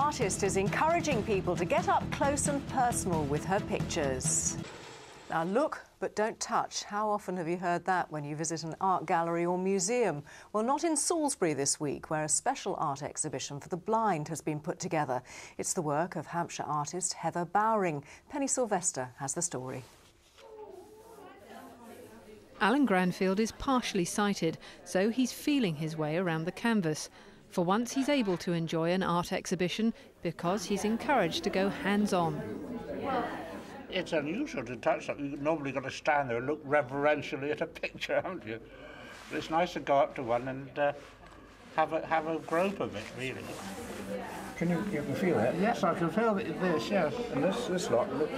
artist is encouraging people to get up close and personal with her pictures. Now look, but don't touch. How often have you heard that when you visit an art gallery or museum? Well, not in Salisbury this week, where a special art exhibition for the blind has been put together. It's the work of Hampshire artist Heather Bowring. Penny Sylvester has the story. Alan Granfield is partially sighted, so he's feeling his way around the canvas. For once he's able to enjoy an art exhibition because he's encouraged to go hands-on. It's unusual to touch something. You've normally got to stand there and look reverentially at a picture, haven't you? But it's nice to go up to one and have a grope of it, really. You can feel it? Yes, I can feel this, yes. And this lot looks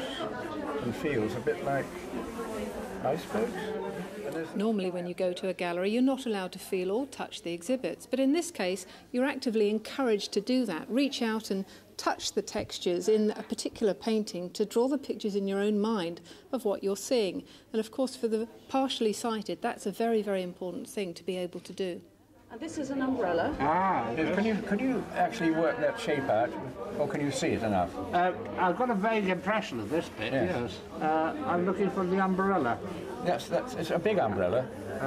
and feels a bit like icebergs. Normally when you go to a gallery you're not allowed to feel or touch the exhibits, but in this case you're actively encouraged to do that. Reach out and touch the textures in a particular painting to draw the pictures in your own mind of what you're seeing. And of course for the partially sighted that's a very, very important thing to be able to do. And this is an umbrella. Can you actually work that shape out, or can you see it enough? I've got a vague impression of this bit, yes. I'm looking for the umbrella. It's a big umbrella.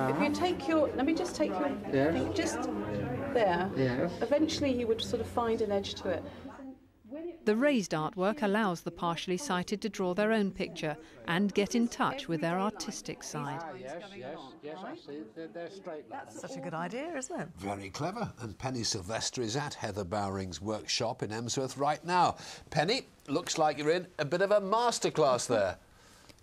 If you take your, let me just take your thing, just there. Yes. Eventually you would sort of find an edge to it. The raised artwork allows the partially sighted to draw their own picture and get in touch with their artistic side. Yes, I see. They're straight lines. That's such a good idea, isn't it? Very clever. And Penny Sylvester is at Heather Bowring's workshop in Emsworth right now. Penny, looks like you're in a bit of a masterclass there.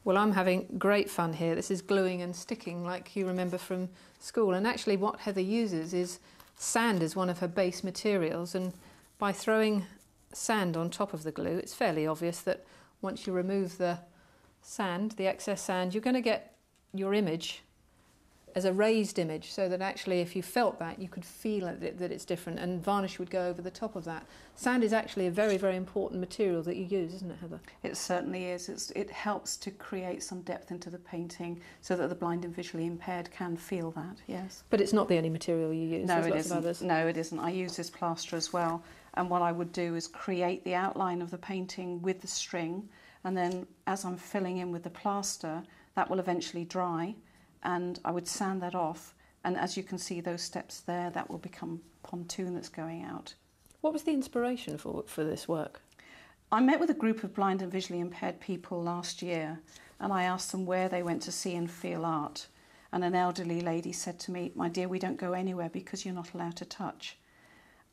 Well, I'm having great fun here. This is gluing and sticking like you remember from school. And actually what Heather uses is sand as one of her base materials, and by throwing sand on top of the glue, it's fairly obvious that once you remove the sand, the excess sand, you're going to get your image as a raised image, so that actually if you felt that, you could feel that it's different, and varnish would go over the top of that. Sand is actually a very, very important material that you use, isn't it, Heather? It certainly is. It helps to create some depth into the painting so that the blind and visually impaired can feel that, yes. But it's not the only material you use. No, There's lots of others. No, it isn't. I use this plaster as well, and what I would do is create the outline of the painting with the string, and then as I'm filling in with the plaster, that will eventually dry, and I would sand that off, and as you can see those steps there, that will become pontoon that's going out. What was the inspiration for this work? I met with a group of blind and visually impaired people last year, and I asked them where they went to see and feel art, and an elderly lady said to me, "My dear, we don't go anywhere because you're not allowed to touch."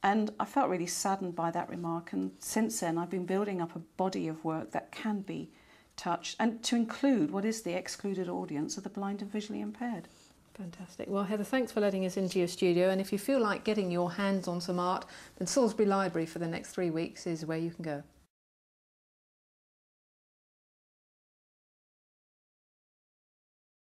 And I felt really saddened by that remark, and since then I've been building up a body of work that can be touch, and to include what is the excluded audience of the blind and visually impaired. Fantastic. Well, Heather, thanks for letting us into your studio, and if you feel like getting your hands on some art, then Salisbury Library for the next 3 weeks is where you can go.